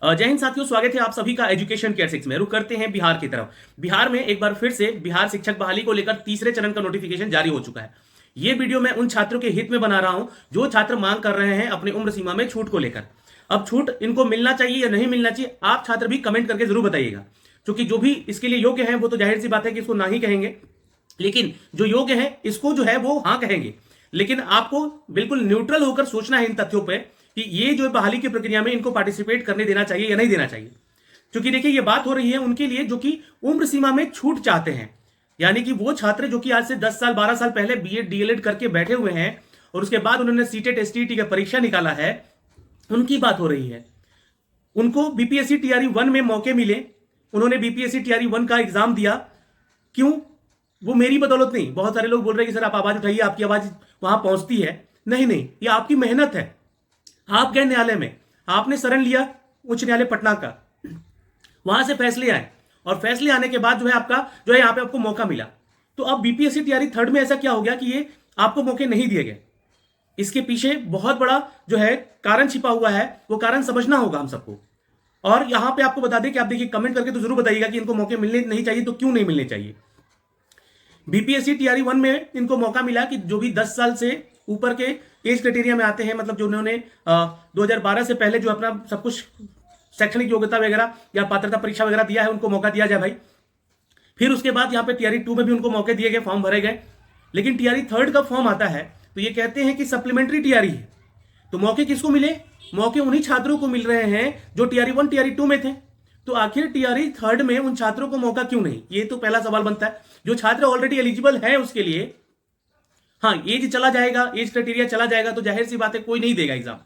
जय हिंद साथियों, स्वागत है आप सभी का एजुकेशन केयर 6 में। रुक करते हैं बिहार की तरफ। बिहार में एक बार फिर से बिहार शिक्षक बहाली को लेकर तीसरे चरण का नोटिफिकेशन जारी हो चुका है। ये वीडियो मैं उन छात्रों के हित में बना रहा हूं जो छात्र मांग कर रहे हैं अपनी उम्र सीमा में छूट को लेकर। अब छूट इनको मिलना चाहिए या नहीं मिलना चाहिए, आप छात्र भी कमेंट करके जरूर बताइएगा, क्योंकि जो भी इसके लिए योग्य है वो तो जाहिर सी बात है कि इसको ना ही कहेंगे, लेकिन जो योग्य है इसको जो है वो हाँ कहेंगे। लेकिन आपको बिल्कुल न्यूट्रल होकर सोचना है इन तथ्यों पे कि ये जो बहाली की प्रक्रिया में इनको पार्टिसिपेट करने देना चाहिए या नहीं देना चाहिए। क्योंकि देखिए, ये बात हो रही है उनके लिए जो कि उम्र सीमा में छूट चाहते हैं, यानी कि वो छात्र जो कि आज से 10 साल 12 साल पहले बीएड डीएलएड करके बैठे हुए हैं और उसके बाद उन्होंने सीटेट एसटीईटी का परीक्षा निकाला है, उनकी बात हो रही है। उनको बीपीएससी टीआरई 1 में मौके मिले, उन्होंने बीपीएससी टीआरई 1 का एग्जाम दिया। क्यों? वो मेरी बदौलत नहीं। बहुत सारे लोग बोल रहे हैं कि सर आप आवाज उठाइए, आपकी आवाज वहां पहुंचती है। नहीं नहीं, ये आपकी मेहनत है। आप गए न्यायालय में, आपने शरण लिया उच्च न्यायालय पटना का, वहां से फैसले आए और फैसले आने के बाद जो है आपका जो है यहाँ पे आपको मौका मिला। तो अब बीपीएससी टीआरई 3 में ऐसा क्या हो गया कि ये आपको मौके नहीं दिए गए? इसके पीछे बहुत बड़ा जो है कारण छिपा हुआ है, वो कारण समझना होगा हम सबको। और यहां पे आपको बता दें कि आप देखिए, कमेंट करके तो जरूर बताइएगा कि इनको मौके मिलने नहीं चाहिए तो क्यों नहीं मिलने चाहिए। बीपीएससी टीआरई 1 में इनको मौका मिला कि जो भी 10 साल से ऊपर के एज क्राइटेरिया में आते हैं, मतलब जो उन्होंने 2012 से पहले जो अपना सब कुछ शैक्षणिक योग्यता वगैरह या पात्रता परीक्षा वगैरह दिया है, उनको मौका दिया जाए भाई। फिर उसके बाद यहाँ पे टीआरई 2 में भी उनको मौके दिए गए, फॉर्म भरे गए। लेकिन टीआरई 3 का फॉर्म आता है तो ये कहते हैं कि सप्लीमेंट्री टीआरई है। तो मौके किसको मिले? मौके उन्हीं छात्रों को मिल रहे हैं जो टीआरई 1 टीआरई 2 में थे। तो आखिर टीआरई 3 में उन छात्रों को मौका क्यों नहीं? ये तो पहला सवाल बनता है। जो छात्र ऑलरेडी एलिजिबल है उसके लिए हाँ एज चला जाएगा, एज क्राइटेरिया चला जाएगा तो जाहिर सी बात है कोई नहीं देगा एग्जाम।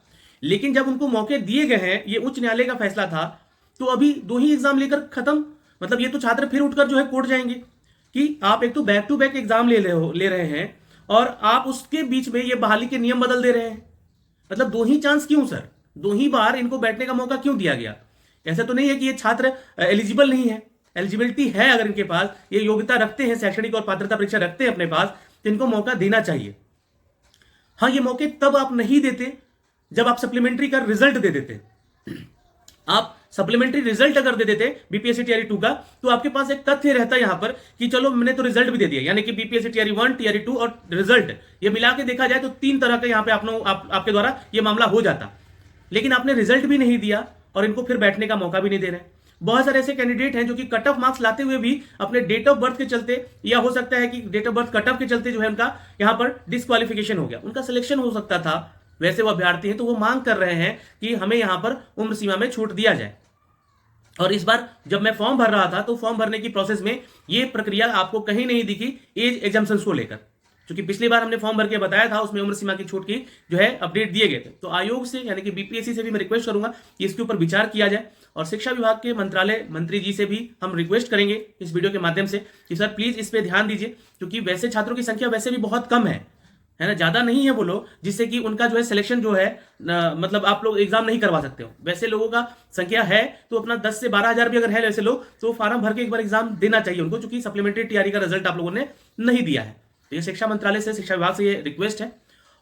लेकिन जब उनको मौके दिए गए हैं, ये उच्च न्यायालय का फैसला था, तो अभी 2 ही एग्जाम लेकर खत्म। मतलब ये तो छात्र फिर उठकर जो है कोर्ट जाएंगे कि आप एक तो बैक टू बैक एग्जाम ले रहे हैं और आप उसके बीच में ये बहाली के नियम बदल दे रहे हैं। मतलब 2 ही चांस क्यों सर? 2 ही बार इनको बैठने का मौका क्यों दिया गया? ऐसा तो नहीं है कि ये छात्र एलिजिबल नहीं है। एलिजिबिलिटी है, अगर इनके पास ये योग्यता रखते हैं, शैक्षणिक और पात्रता परीक्षा रखते हैं अपने पास, तो इनको मौका देना चाहिए। हाँ, ये मौके तब आप नहीं देते जब आप सप्लीमेंट्री का रिजल्ट दे देते। आप सप्लीमेंट्री रिजल्ट अगर दे देते बीपीएससी टीआरई 2 का, तो आपके पास एक तथ्य रहता यहां पर कि चलो मैंने तो रिजल्ट भी दे दिया, यानी कि बीपीएससी टीआरई 1 टीआरई 2 और रिजल्ट ये मिला के देखा जाए तो 3 तरह का यहां पे आपके द्वारा ये मामला हो जाता। लेकिन आपने रिजल्ट भी नहीं दिया और इनको फिर बैठने का मौका भी नहीं दे रहे। बहुत सारे ऐसे कैंडिडेट हैं जो कि कट ऑफ मार्क्स लाते हुए भी अपने डेट ऑफ बर्थ के चलते, या हो सकता है कि date of birth cut off के चलते जो है उनका यहां पर डिस्क्वालिफिकेशन हो गया, उनका सिलेक्शन हो सकता था। वैसे वो अभ्यर्थी हैं तो वो मांग कर रहे हैं कि हमें यहां पर उम्र सीमा में छूट दिया जाए। और इस बार जब मैं फॉर्म भर रहा था तो फॉर्म भरने की प्रोसेस में ये प्रक्रिया आपको कहीं नहीं दिखी एज एग्जाम्पशन को लेकर, क्योंकि पिछली बार हमने फॉर्म भर के बताया था, उसमें उम्र सीमा की छूट की जो है अपडेट दिए गए थे। तो आयोग से यानी कि बीपीएससी से भी मैं रिक्वेस्ट करूंगा कि इसके ऊपर विचार किया जाए, और शिक्षा विभाग के मंत्रालय मंत्री जी से भी हम रिक्वेस्ट करेंगे इस वीडियो के माध्यम से कि सर प्लीज इस पे ध्यान दीजिए, क्योंकि वैसे छात्रों की संख्या वैसे भी बहुत कम है ना, ज्यादा नहीं है वो लोग जिससे कि उनका जो है सिलेक्शन जो है मतलब आप लोग एग्जाम नहीं करवा सकते हो। वैसे लोगों का संख्या है तो अपना 10 से 12 हजार भी अगर है वैसे लोग, तो फार्म भर के एक बार एग्जाम देना चाहिए उनको, क्योंकि सप्लीमेंट्री टीआरई का रिजल्ट आप लोगों ने नहीं दिया है। तो ये शिक्षा मंत्रालय से, शिक्षा विभाग से ये रिक्वेस्ट है।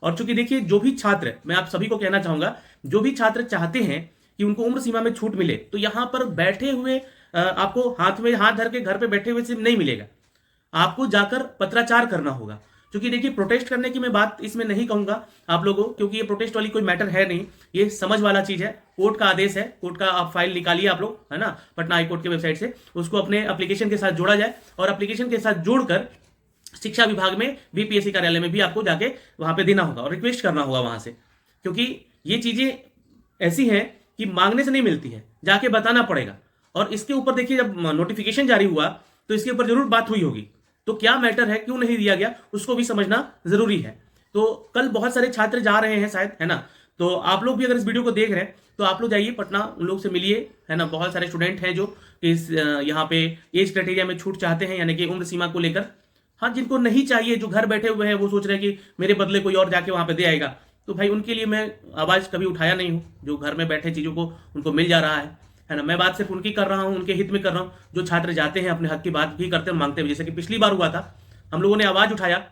और चूंकि देखिए, जो भी छात्र, मैं आप सभी को कहना चाहूंगा, जो भी छात्र चाहते हैं कि उनको उम्र सीमा में छूट मिले, तो यहां पर बैठे हुए आपको हाथ में हाथ धर के घर पे बैठे हुए सिर्फ नहीं मिलेगा, आपको जाकर पत्राचार करना होगा। क्योंकि देखिए, प्रोटेस्ट करने की मैं बात इसमें नहीं कहूंगा आप लोगों, क्योंकि ये प्रोटेस्ट वाली कोई मैटर है नहीं, ये समझ वाला चीज है। कोर्ट का आदेश है, कोर्ट का आप फाइल निकालिए आप लोग, है ना, पटना हाईकोर्ट के वेबसाइट से, उसको अपने एप्लीकेशन के साथ जोड़ा जाए और एप्लीकेशन के साथ जोड़कर शिक्षा विभाग में बीपीएससी कार्यालय में भी आपको जाके वहां पे देना होगा और रिक्वेस्ट करना होगा वहां से, क्योंकि ये चीजें ऐसी हैं कि मांगने से नहीं मिलती है, जाके बताना पड़ेगा। और इसके ऊपर देखिए, जब नोटिफिकेशन जारी हुआ तो इसके ऊपर जरूर बात हुई होगी, तो क्या मैटर है, क्यों नहीं दिया गया, उसको भी समझना जरूरी है। तो कल बहुत सारे छात्र जा रहे हैं शायद, है ना, तो आप लोग भी अगर इस वीडियो को देख रहे हैं तो आप लोग जाइए पटना, उन लोग से मिलिए, है ना। बहुत सारे स्टूडेंट हैं जो इस यहाँ पे एज क्राइटेरिया में छूट चाहते हैं, यानी कि उम्र सीमा को लेकर। हाँ, जिनको नहीं चाहिए, जो घर बैठे हुए हैं, वो सोच रहे हैं कि मेरे बदले कोई और जाके वहां पे दे आएगा, तो भाई उनके लिए मैं आवाज कभी उठाया नहीं हूँ। जो घर में बैठे चीजों को उनको मिल जा रहा है ना, मैं बात सिर्फ उनकी कर रहा हूँ, उनके हित में कर रहा हूँ। जो छात्र जाते हैं अपने हक की बात भी करते हैं, मांगते हैं, जैसे कि पिछली बार हुआ था, हम लोगों ने आवाज उठाया,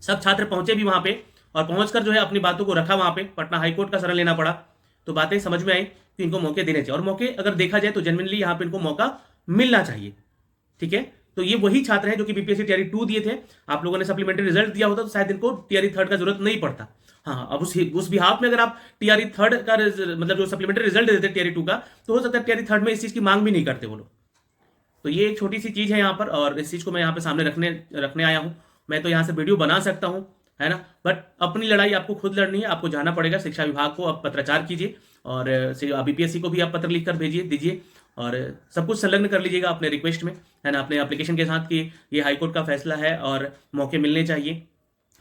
सब छात्र पहुंचे भी वहां पे और पहुंचकर जो है अपनी बातों को रखा वहां पे, पटना हाईकोर्ट का शरण लेना पड़ा। तो बातें समझ में आई कि इनको मौके देने चाहिए, और मौके अगर देखा जाए तो जेन्युइनली यहाँ पे इनको मौका मिलना चाहिए। ठीक है, तो ये वही छात्र हैं जो कि बीपीएससी टीआरई 2 दिए थे, आप लोगों ने सप्लीमेंट्री रिजल्ट दिया होता तो शायद इनको टीआरई 3 का जरूरत नहीं पड़ता। हाँ, अब उस बिहाफ में अगर आप टीआरई 3 का मतलब जो सप्लीमेंट्री रिजल्ट देते टीआरई 2 का, तो हो सकता है टीआरई 3 में इस चीज की मांग भी नहीं करते वो लोग। तो ये एक छोटी सी चीज है यहाँ पर, और इस चीज को मैं यहाँ पे सामने रखने आया हूँ। मैं तो यहाँ से वीडियो बना सकता हूँ, है ना, बट अपनी लड़ाई आपको खुद लड़नी है, आपको जाना पड़ेगा शिक्षा विभाग को, आप पत्राचार कीजिए और बीपीएससी को भी आप पत्र लिखकर भेजिए दीजिए, और सब कुछ संलग्न कर लीजिएगा अपने रिक्वेस्ट में, है ना, अपने एप्लीकेशन के साथ कि ये हाईकोर्ट का फैसला है और मौके मिलने चाहिए,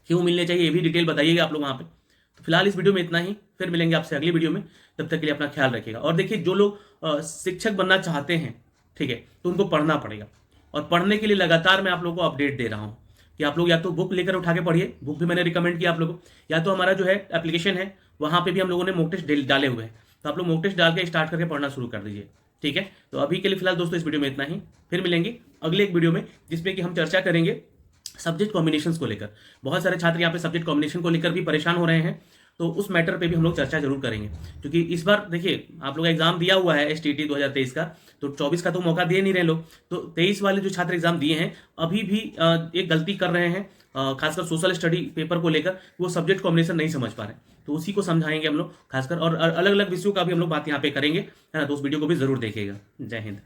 क्यों मिलने चाहिए ये भी डिटेल बताइएगा आप लोग वहाँ पे। तो फिलहाल इस वीडियो में इतना ही, फिर मिलेंगे आपसे अगली वीडियो में। तब तक के लिए अपना ख्याल रखिएगा। और देखिए, जो लोग शिक्षक बनना चाहते हैं, ठीक है, तो उनको पढ़ना पड़ेगा, और पढ़ने के लिए लगातार मैं आप लोगों को अपडेट दे रहा हूँ कि आप लोग या तो बुक लेकर उठा के पढ़िए, बुक भी मैंने रिकमेंड किया आप लोगों को, या तो हमारा जो है एप्लीकेशन है वहाँ पे भी हम लोगों ने मॉक टेस्ट डाले हुए हैं, तो आप लोग मॉक टेस्ट डाल के स्टार्ट करके पढ़ना शुरू कर दीजिए। ठीक है, तो अभी के लिए फिलहाल दोस्तों इस वीडियो में इतना ही, फिर मिलेंगे अगले एक वीडियो में जिसमें कि हम चर्चा करेंगे सब्जेक्ट कॉम्बिनेशंस को लेकर। बहुत सारे छात्र यहाँ पे सब्जेक्ट कॉम्बिनेशन को लेकर भी परेशान हो रहे हैं, तो उस मैटर पे भी हम लोग चर्चा जरूर करेंगे, क्योंकि इस बार देखिए आप लोग का एग्जाम दिया हुआ है STT 2023 का, तो 24 का तो मौका दे नहीं रहे लोग, तो 23 वाले जो छात्र एग्जाम दिए हैं अभी भी एक गलती कर रहे हैं, खासकर सोशल स्टडी पेपर को लेकर, वो सब्जेक्ट कॉम्बिनेशन नहीं समझ पा रहे, तो उसी को समझाएंगे हम लोग खासकर, और अलग अलग विषयों का भी हम लोग बात यहाँ पे करेंगे, है ना, तो उस वीडियो को भी जरूर देखिएगा। जय हिंद।